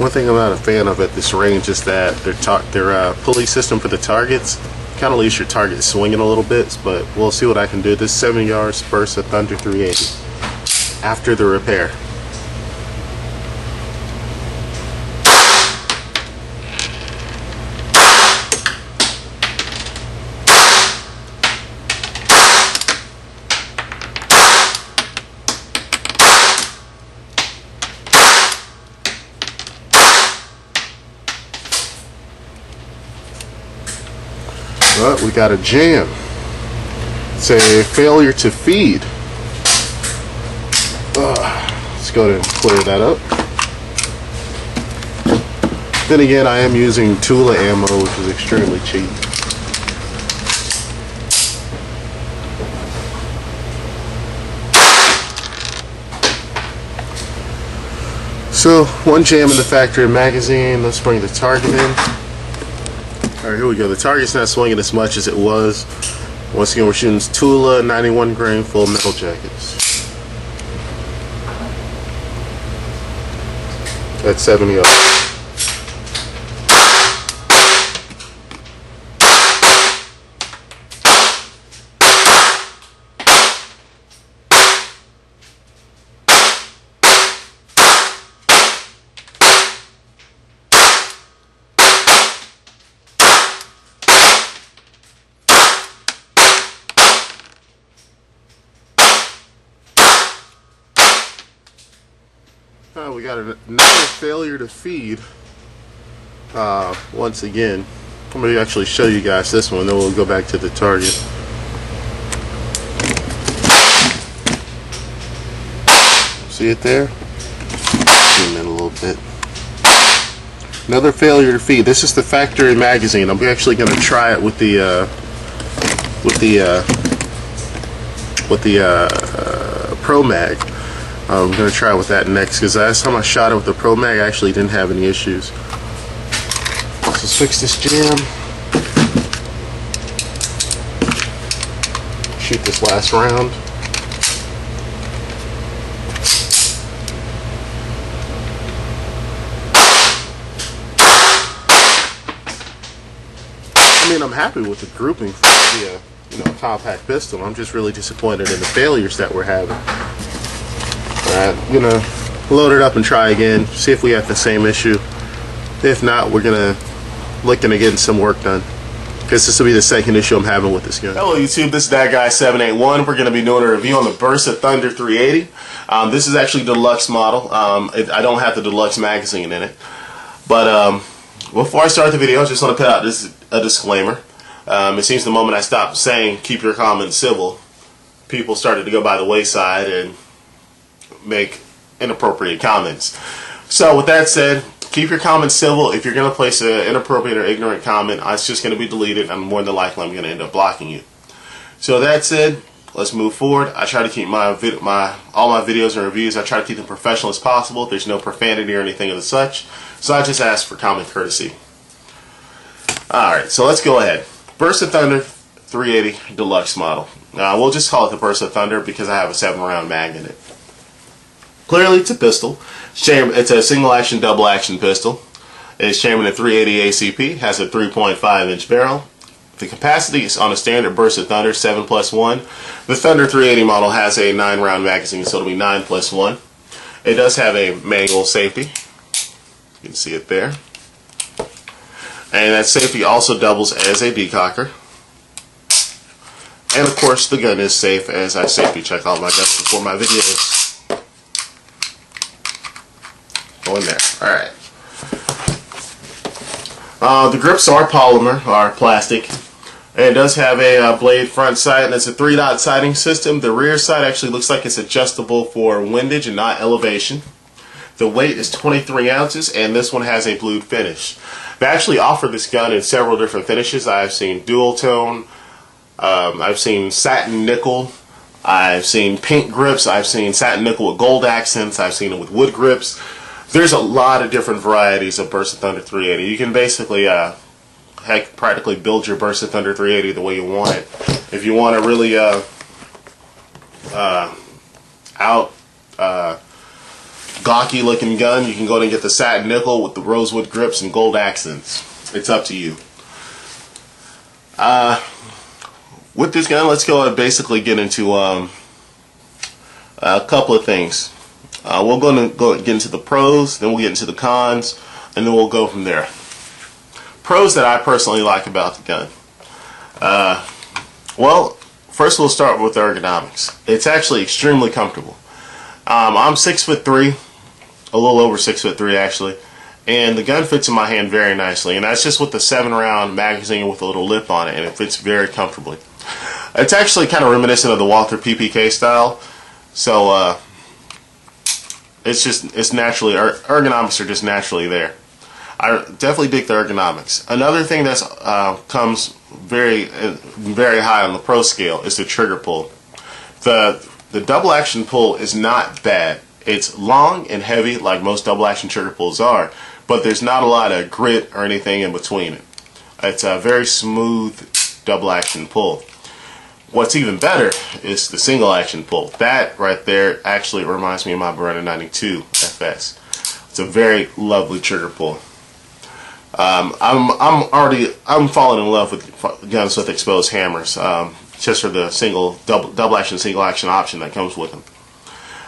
One thing I'm not a fan of at this range is that their pulley system for the targets kind of leaves your target swinging a little bit, but we'll see what I can do. This 7 yards Bersa Thunder 380 after the repair. But we got a jam. It's a failure to feed. Let's go ahead and clear that up. Then again, I am using Tula ammo, which is extremely cheap. So, one jam in the factory magazine. Let's bring the target in. Alright, here we go. The target's not swinging as much as it was. Once again, we're shooting Tula 91 grain full metal jackets. That's 7 yards. We got another failure to feed. Once again, I'm going to actually show you guys this one, then we'll go back to the target. See it there? Zoom in a little bit. Another failure to feed. This is the factory magazine. I'm actually going to try it with the Pro Mag. I'm going to try with that next, because last time I shot it with the Pro Mag, I actually didn't have any issues. So let's fix this jam. Shoot this last round. I mean, I'm happy with the grouping for the compact pistol. I'm just really disappointed in the failures that we're having. I'm gonna load it up and try again, see if we have the same issue. If not, we're gonna look into getting some work done, because this will be the second issue I'm having with this gun. Hello YouTube, this is That Guy 781. We're gonna be doing a review on the Bersa Thunder 380. This is actually the deluxe model. I don't have the deluxe magazine in it, but before I start the video, I just want to put out a disclaimer. It seems the moment I stopped saying keep your comments civil, people started to go by the wayside and make inappropriate comments. So with that said, keep your comments civil. If you're going to place an inappropriate or ignorant comment, it's just going to be deleted, and more than likely I'm going to end up blocking you. So that said, let's move forward. I try to keep all my videos and reviews, I try to keep them professional as possible. There's no profanity or anything of the such, so I just ask for common courtesy. Alright, so let's go ahead. Bersa Thunder 380 Deluxe model. We'll just call it the Bersa Thunder because I have a 7-round mag in it. Clearly it's a pistol. It's a single action, double action pistol. It's chambered in 380 ACP, has a 3.5 inch barrel. The capacity is on a standard Bersa Thunder 7+1. The Thunder 380 model has a 9-round magazine, so it'll be 9+1. It does have a manual safety. You can see it there. And that safety also doubles as a decocker. And of course the gun is safe, as I safety check all my guns before my videos. Go in there. Alright. The grips are polymer, are plastic. And it does have a blade front sight, and it's a 3-dot sighting system. The rear sight actually looks like it's adjustable for windage and not elevation. The weight is 23 ounces, and this one has a blued finish. They actually offer this gun in several different finishes. I've seen dual tone, I've seen satin nickel, I've seen pink grips, I've seen satin nickel with gold accents, I've seen it with wood grips. There's a lot of different varieties of Bersa Thunder 380. You can basically practically build your Bersa Thunder 380 the way you want it. If you want to really gawky looking gun, you can go ahead and get the satin nickel with the rosewood grips and gold accents. It's up to you. With this gun, let's go and basically get into a couple of things. We're going to get into the pros, then we'll get into the cons, and then we'll go from there. Pros that I personally like about the gun. Well, first we'll start with ergonomics. It's actually extremely comfortable. I'm 6'3", a little over 6'3" actually, and the gun fits in my hand very nicely, and that's just with the 7-round magazine with a little lip on it, and it fits very comfortably. It's actually kind of reminiscent of the Walther PPK style, so it's naturally, ergonomics are just naturally there. I definitely dig the ergonomics. Another thing that's comes very high on the pro scale is the trigger pull. The double action pull is not bad. It's long and heavy like most double action trigger pulls are, but there's not a lot of grit or anything in between it. It's a very smooth double action pull. What's even better is the single action pull. That right there actually reminds me of my Beretta 92 FS. It's a very lovely trigger pull. I'm falling in love with guns with exposed hammers, just for the double action single action option that comes with them.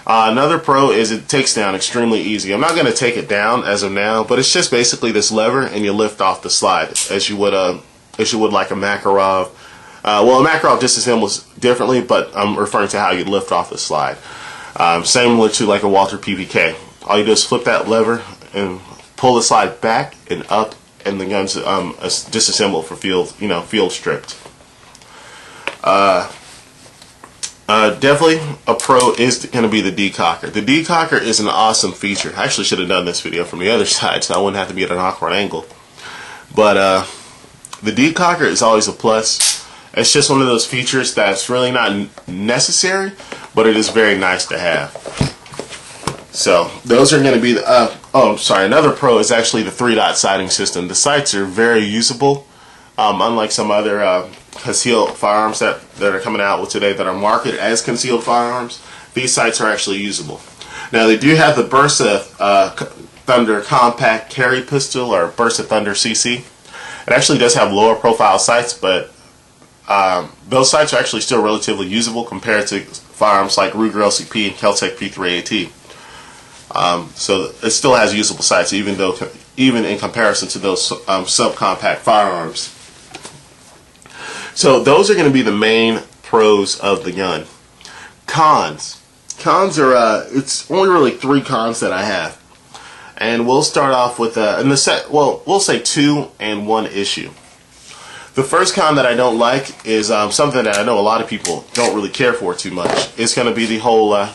Another pro is it takes down extremely easy. I'm not going to take it down as of now, but it's just basically this lever and you lift off the slide as you would like a Makarov. Well, a Makarov disassembles differently, but I'm referring to how you lift off the slide. Similar to like a Walther PPK. All you do is flip that lever and pull the slide back and up, and the gun's disassembled for field stripped. Definitely a pro is going to be the decocker. The decocker is an awesome feature. I actually should have done this video from the other side so I wouldn't have to be at an awkward angle. But the decocker is always a plus. It's just one of those features that's really not necessary, but it is very nice to have. So those are going to be the, another pro is actually the 3-dot sighting system. The sights are very usable, unlike some other concealed firearms that are coming out with today that are marketed as concealed firearms. These sights are actually usable. Now they do have the Bersa Thunder compact carry pistol, or Bersa Thunder CC. It actually does have lower profile sights, but those sights are actually still relatively usable compared to firearms like Ruger LCP and Keltec P3AT. So it still has usable sights, even in comparison to those subcompact firearms. So those are going to be the main pros of the gun. Cons are it's only really 3 cons that I have, and we'll start off with we'll say 2 and 1 issue. The first con that I don't like is something that I know a lot of people don't really care for too much. It's going to be the whole the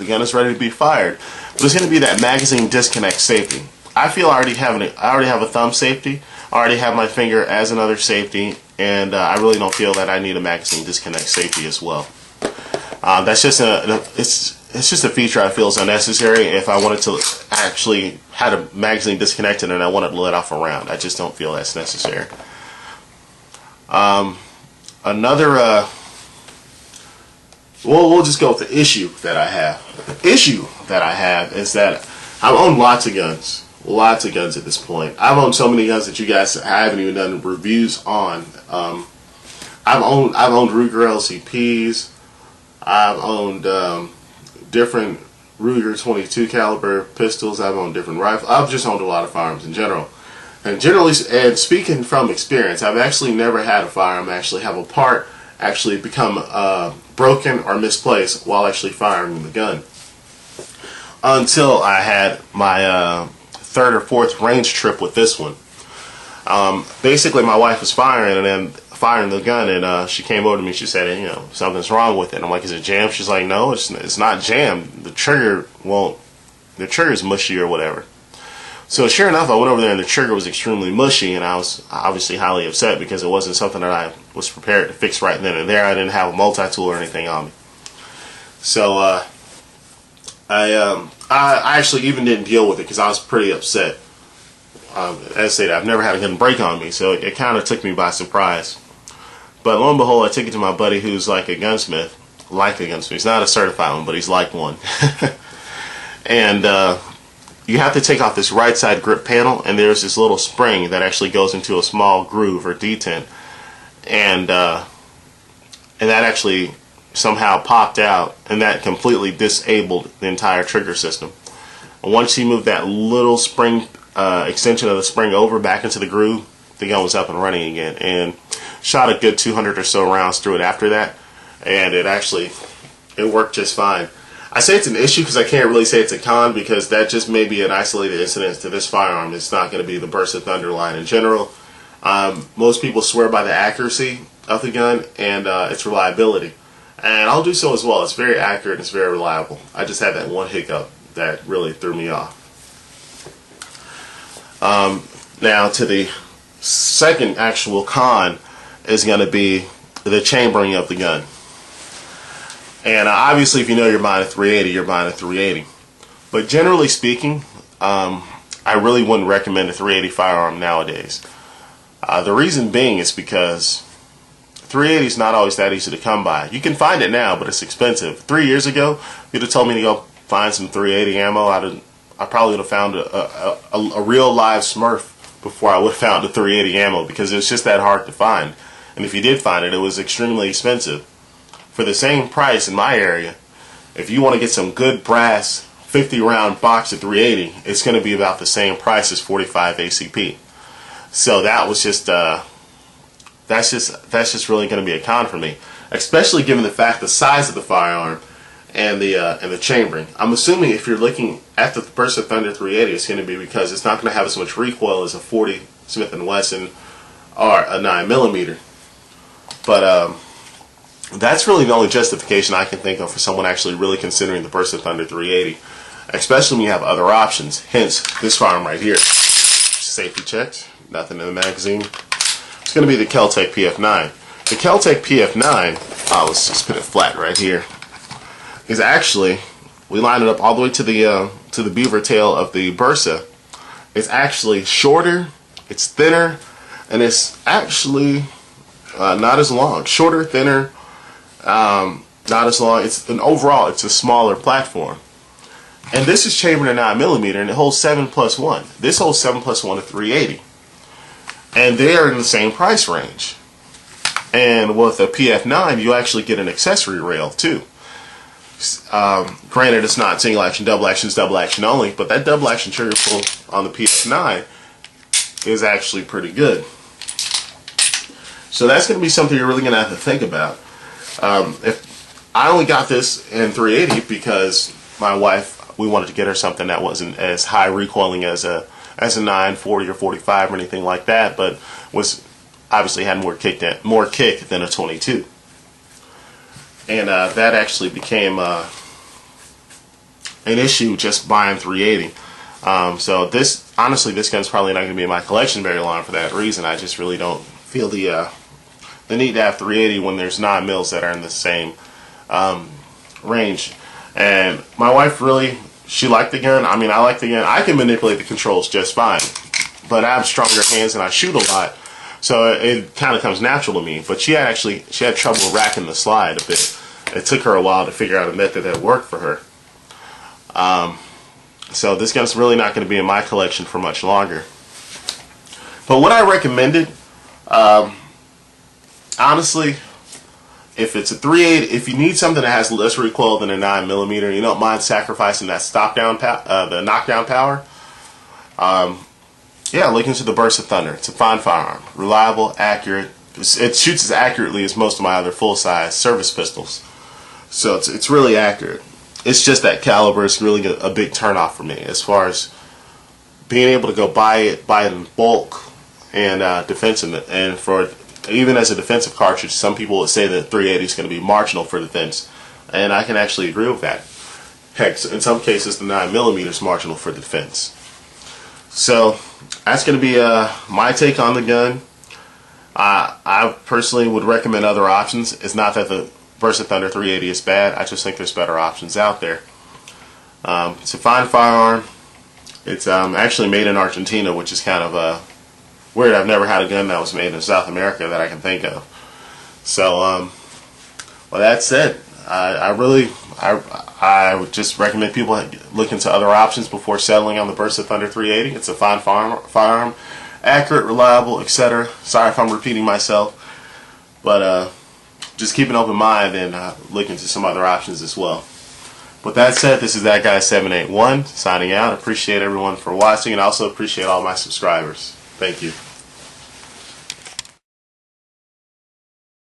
gun is ready to be fired, but it's going to be that magazine disconnect safety. I feel I already have a thumb safety. I already have my finger as another safety, and I really don't feel that I need a magazine disconnect safety as well. That's just it's just a feature I feel is unnecessary. If I wanted to actually had a magazine disconnected and I wanted to let off a round, I just don't feel that's necessary. We'll just go with the issue that I have. The issue that I have is that I've owned lots of guns at this point. I've owned so many guns that you guys haven't even done reviews on. I've owned Ruger LCPs. I've owned different Ruger 22 caliber pistols. I've owned different rifles. I've just owned a lot of firearms in general. And speaking from experience, I've actually never had a firearm actually have a part actually become broken or misplaced while actually firing the gun, until I had my 3rd or 4th range trip with this one. Basically, my wife was firing the gun, and she came over to me. She said, something's wrong with it. I'm like, is it jammed? She's like, no, it's not jammed. The trigger's mushy or whatever. So sure enough, I went over there and the trigger was extremely mushy, and I was obviously highly upset because it wasn't something that I was prepared to fix right then and there. I didn't have a multi-tool or anything on me. So I actually even didn't deal with it because I was pretty upset. As I said, I've never had a gun break on me, so it kind of took me by surprise. But lo and behold, I took it to my buddy who's like a gunsmith. He's not a certified one, but he's like one. and you have to take off this right side grip panel, and there's this little spring that actually goes into a small groove or detent, and that actually somehow popped out, and that completely disabled the entire trigger system. And once you move that little spring extension of the spring over back into the groove, the gun was up and running again, and shot a good 200 or so rounds through it after that, and it worked just fine. I say it's an issue because I can't really say it's a con, because that just may be an isolated incident to this firearm. It's not going to be the Bersa Thunder line in general. Most people swear by the accuracy of the gun and its reliability, and I'll do so as well. It's very accurate and it's very reliable. I just had that one hiccup that really threw me off. Now to the second actual con is going to be the chambering of the gun. And obviously, if you know you're buying a 380, you're buying a 380. But generally speaking, I really wouldn't recommend a 380 firearm nowadays. The reason being is because 380 is not always that easy to come by. You can find it now, but it's expensive. 3 years ago, you'd have told me to go find some 380 ammo. I probably would have found a real live Smurf before I would have found a 380 ammo, because it was just that hard to find. And if you did find it, it was extremely expensive. For the same price in my area, if you want to get some good brass 50 round box of 380, it's going to be about the same price as 45 ACP. So that was just that's just really going to be a con for me, especially given the fact the size of the firearm and the chambering. I'm assuming if you're looking at the Bersa Thunder 380, it's going to be because it's not going to have as much recoil as a 40 Smith & Wesson or a 9mm. But that's really the only justification I can think of for someone actually really considering the Bersa Thunder 380, especially when you have other options. Hence, this firearm right here. Safety checks, nothing in the magazine. It's going to be the Kel-Tec PF9. The Kel-Tec PF9, let's just put it flat right here, is actually, we line it up all the way to the beaver tail of the Bersa. It's actually shorter, it's thinner, and it's actually not as long. Shorter, thinner, not as long. Overall, it's a smaller platform. And this is chambered in 9mm, and it holds 7+1. This holds 7+1 at 380. And they are in the same price range. And with a PF9, you actually get an accessory rail too. Granted, it's not single action, double action, it's double action only, but that double action trigger pull on the PF9 is actually pretty good. So that's going to be something you're really going to have to think about. If I only got this in 380 because my wife, we wanted to get her something that wasn't as high recoiling as a 940 or 45 or anything like that, but was obviously had more kick than a 22. And that actually became an issue just buying 380. So honestly, this gun's probably not going to be in my collection very long for that reason. I just really don't feel the need to have 380 when there's 9mm that are in the same range. And my wife really, she liked the gun. I mean, I like the gun. I can manipulate the controls just fine, but I have stronger hands and I shoot a lot, so it kind of comes natural to me. But she had trouble racking the slide a bit. It took her a while to figure out a method that worked for her. So this gun's really not going to be in my collection for much longer. But what I recommended, honestly, if it's a 380, if you need something that has less recoil than a 9mm, you don't mind sacrificing that the knockdown power, yeah, look into the Bersa Thunder. It's a fine firearm, reliable, accurate. It shoots as accurately as most of my other full-size service pistols, so it's really accurate. It's just that caliber is really a big turnoff for me as far as being able to go buy it in bulk and defensive, and for even as a defensive cartridge, some people would say that 380 is going to be marginal for defense, and I can actually agree with that. Heck, in some cases, the 9mm is marginal for defense. So that's going to be my take on the gun. I personally would recommend other options. It's not that the Bersa Thunder 380 is bad. I just think there's better options out there. It's a fine firearm. It's actually made in Argentina, which is kind of weird. I've never had a gun that was made in South America that I can think of. So, well, that said, I I would just recommend people look into other options before settling on the Bersa Thunder 380. It's a fine firearm, accurate, reliable, etc. Sorry if I'm repeating myself, but just keep an open mind and look into some other options as well. With that said, this is That Guy 781 signing out. Appreciate everyone for watching, and also appreciate all my subscribers. Thank you.